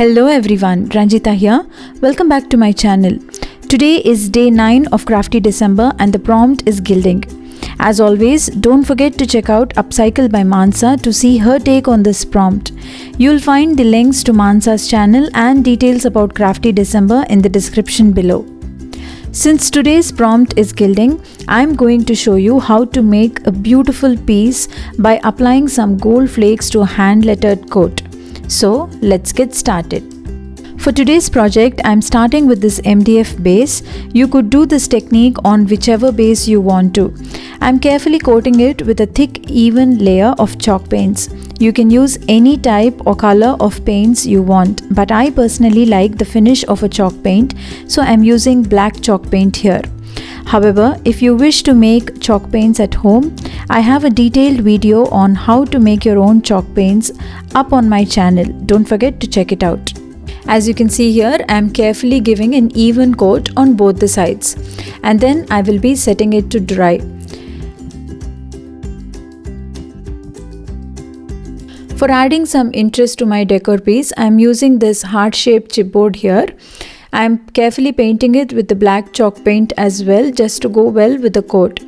Hello everyone, Ranjita here. Welcome back to my channel. Today is day 9 of Crafty December and the prompt is gilding. As always, don't forget to check out Upcycle by Mansa to see her take on this prompt. You'll find the links to Mansa's channel and details about Crafty December in the description below. Since today's prompt is gilding, I'm going to show you how to make a beautiful piece by applying some gold flakes to a hand lettered coat. So let's get started. For today's project, I'm starting with this MDF base. You could do this technique on whichever base you want to. I'm carefully coating it with a thick, even layer of chalk paints. You can use any type or color of paints you want, but I personally like the finish of a chalk paint, so I'm using black chalk paint here. However, if you wish to make chalk paints at home, I have a detailed video on how to make your own chalk paints up on my channel. Don't forget to check it out. As you can see here, I am carefully giving an even coat on both the sides, and then I will be setting it to dry. For adding some interest to my decor piece, I am using this heart-shaped chipboard here. I am carefully painting it with the black chalk paint as well, just to go well with the coat.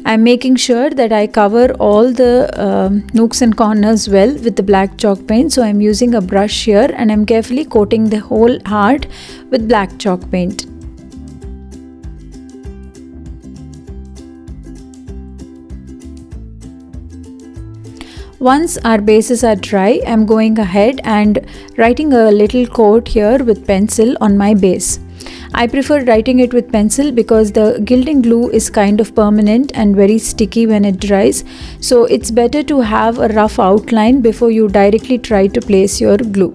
I am making sure that I cover all the nooks and corners well with the black chalk paint. So I am using a brush here and I am carefully coating the whole heart with black chalk paint. Once our bases are dry, I am going ahead and writing a little coat here with pencil on my base. I prefer writing it with pencil because the gilding glue is kind of permanent and very sticky when it dries. So it's better to have a rough outline before you directly try to place your glue.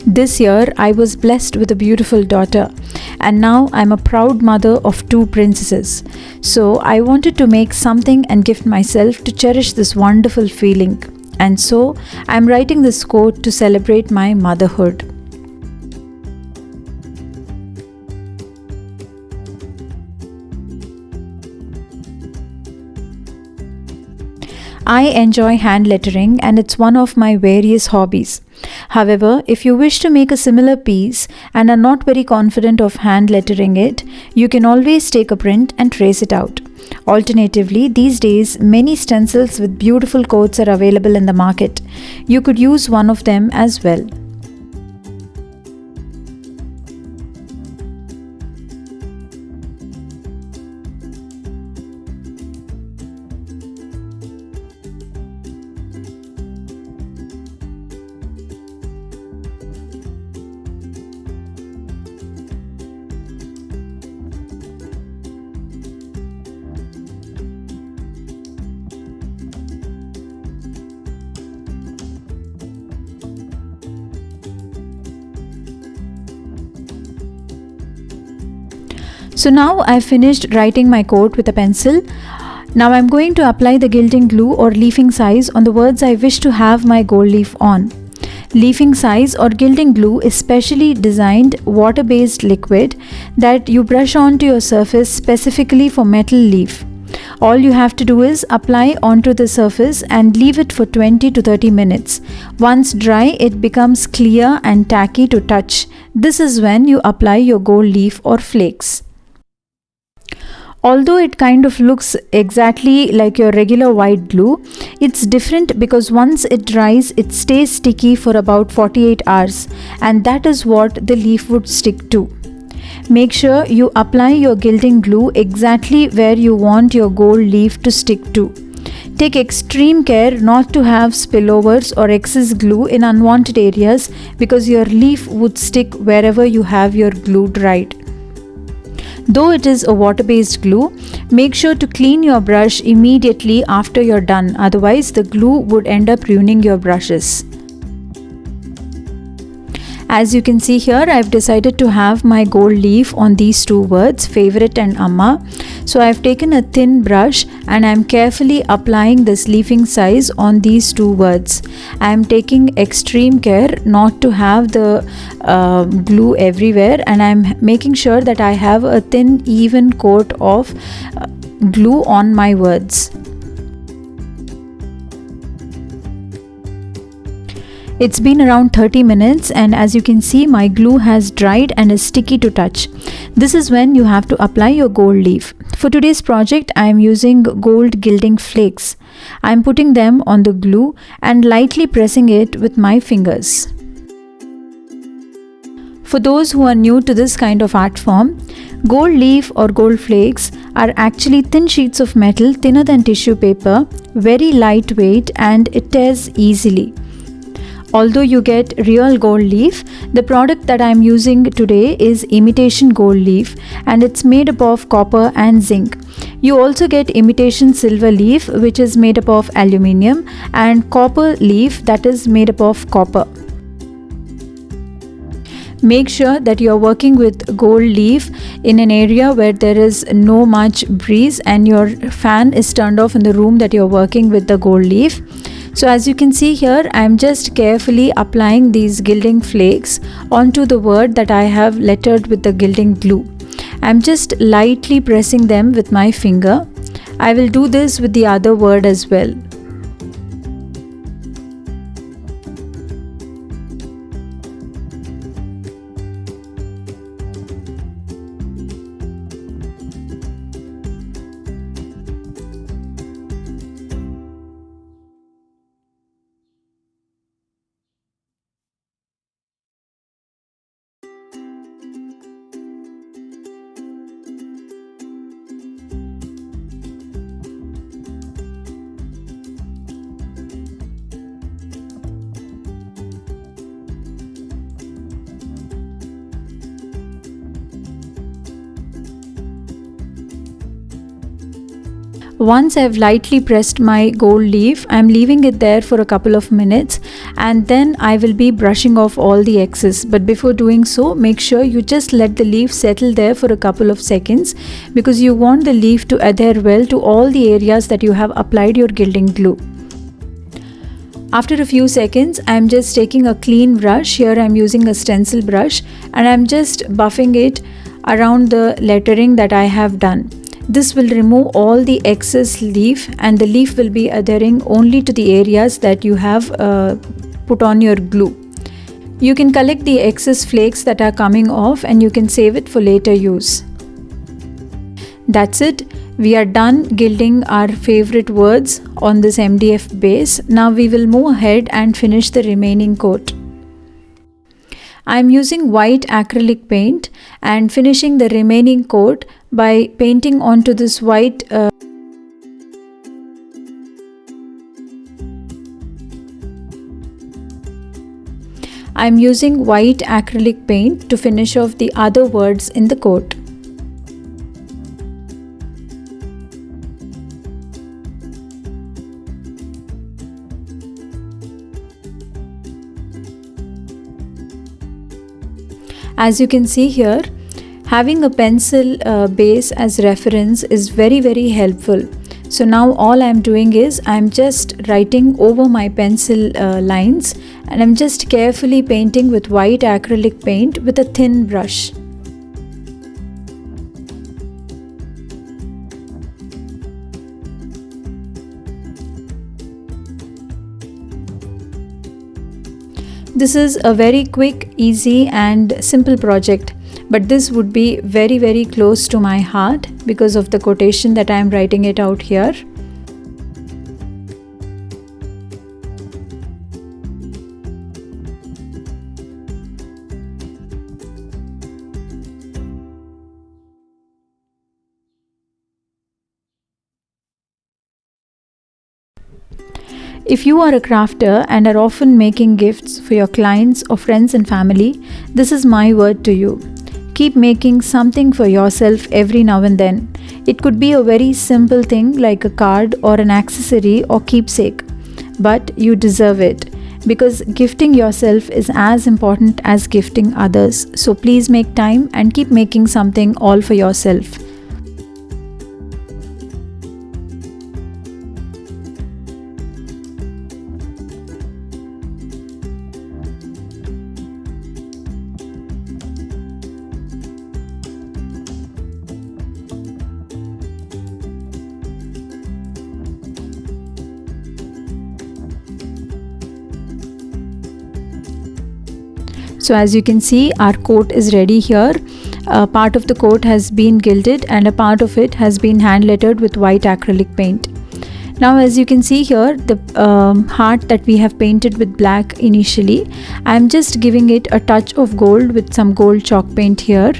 This year, I was blessed with a beautiful daughter, and now I'm a proud mother of 2 princesses. So I wanted to make something and gift myself to cherish this wonderful feeling. And so I'm writing this quote to celebrate my motherhood. I enjoy hand lettering and it's one of my various hobbies. However, if you wish to make a similar piece and are not very confident of hand lettering it, you can always take a print and trace it out. Alternatively, these days, many stencils with beautiful quotes are available in the market. You could use one of them as well. So now I've finished writing my quote with a pencil. Now I'm going to apply the gilding glue or leafing size on the words I wish to have my gold leaf on. Leafing size or gilding glue is specially designed water-based liquid that you brush onto your surface specifically for metal leaf. All you have to do is apply onto the surface and leave it for 20 to 30 minutes. Once dry, it becomes clear and tacky to touch. This is when you apply your gold leaf or flakes. Although it kind of looks exactly like your regular white glue, it's different because once it dries, it stays sticky for about 48 hours, and that is what the leaf would stick to. Make sure you apply your gilding glue exactly where you want your gold leaf to stick to. Take extreme care not to have spillovers or excess glue in unwanted areas because your leaf would stick wherever you have your glue dried. Though it is a water-based glue, make sure to clean your brush immediately after you're done, otherwise the glue would end up ruining your brushes. As you can see here, I've decided to have my gold leaf on these 2 words, favorite and Amma. So I've taken a thin brush and I'm carefully applying this leafing size on these 2 words. I'm taking extreme care not to have the glue everywhere, and I'm making sure that I have a thin even coat of glue on my words. It's been around 30 minutes, and as you can see, my glue has dried and is sticky to touch. This is when you have to apply your gold leaf. For today's project, I am using gold gilding flakes. I am putting them on the glue and lightly pressing it with my fingers. For those who are new to this kind of art form, gold leaf or gold flakes are actually thin sheets of metal thinner than tissue paper, very lightweight, and it tears easily. Although you get real gold leaf, the product that I am using today is imitation gold leaf, and it's made up of copper and zinc. You also get imitation silver leaf, which is made up of aluminium, and copper leaf, that is made up of copper. Make sure that you are working with gold leaf in an area where there is no much breeze and your fan is turned off in the room that you are working with the gold leaf. So as you can see here, I am just carefully applying these gilding flakes onto the word that I have lettered with the gilding glue. I am just lightly pressing them with my finger. I will do this with the other word as well. Once I've lightly pressed my gold leaf, I'm leaving it there for a couple of minutes, and then I will be brushing off all the excess. But before doing so, make sure you just let the leaf settle there for a couple of seconds, because you want the leaf to adhere well to all the areas that you have applied your gilding glue. After a few seconds, I'm just taking a clean brush. Here I'm using a stencil brush, and I'm just buffing it around the lettering that I have done. This will remove all the excess leaf, and the leaf will be adhering only to the areas that you have put on your glue. You can collect the excess flakes that are coming off, and you can save it for later use. That's it. We are done gilding our favorite words on this MDF base. Now we will move ahead and finish the remaining coat. I am using white acrylic paint and finishing the remaining coat by painting onto this white I am using white acrylic paint to finish off the other words in the coat. As you can see here, having a pencil base as reference is very helpful. So now all I am doing is I am just writing over my pencil lines, and I am just carefully painting with white acrylic paint with a thin brush. This is a very quick, easy and simple project, but this would be very close to my heart because of the quotation that I am writing it out here. If you are a crafter and are often making gifts for your clients or friends and family, this is my word to you. Keep making something for yourself every now and then. It could be a very simple thing like a card or an accessory or keepsake, but you deserve it, because gifting yourself is as important as gifting others. So please make time and keep making something all for yourself. So as you can see, our coat is ready here. A part of the coat has been gilded and a part of it has been hand lettered with white acrylic paint. Now as you can see here, the heart that we have painted with black initially, I am just giving it a touch of gold with some gold chalk paint here.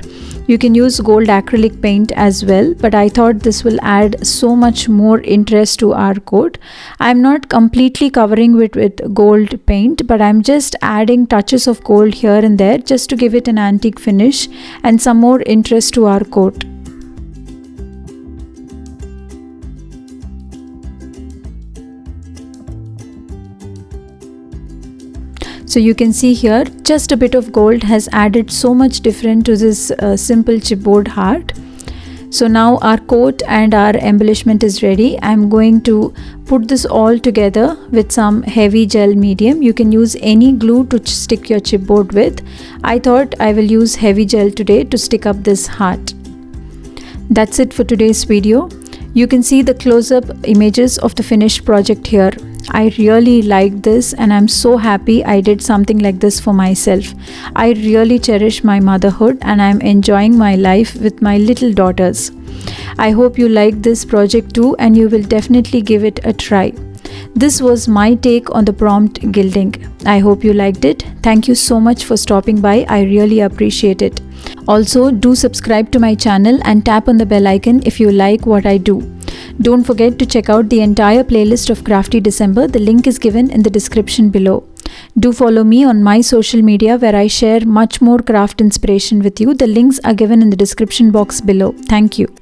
You can use gold acrylic paint as well, but I thought this will add so much more interest to our coat. I am not completely covering it with gold paint, but I am just adding touches of gold here and there just to give it an antique finish and some more interest to our coat. So you can see here, just a bit of gold has added so much different to this simple chipboard heart. So now our coat and our embellishment is ready. I'm going to put this all together with some heavy gel medium. You can use any glue to stick your chipboard with. I thought I will use heavy gel today to stick up this heart. That's it for today's video. You can see the close-up images of the finished project here. I really like this and I'm so happy I did something like this for myself. I really cherish my motherhood and I'm enjoying my life with my little daughters. I hope you like this project too and you will definitely give it a try. This was my take on the prompt gilding. I hope you liked it. Thank you so much for stopping by. I really appreciate it. Also, do subscribe to my channel and tap on the bell icon if you like what I do. Don't forget to check out the entire playlist of Crafty December. The link is given in the description below. Do follow me on my social media where I share much more craft inspiration with you. The links are given in the description box below. Thank you.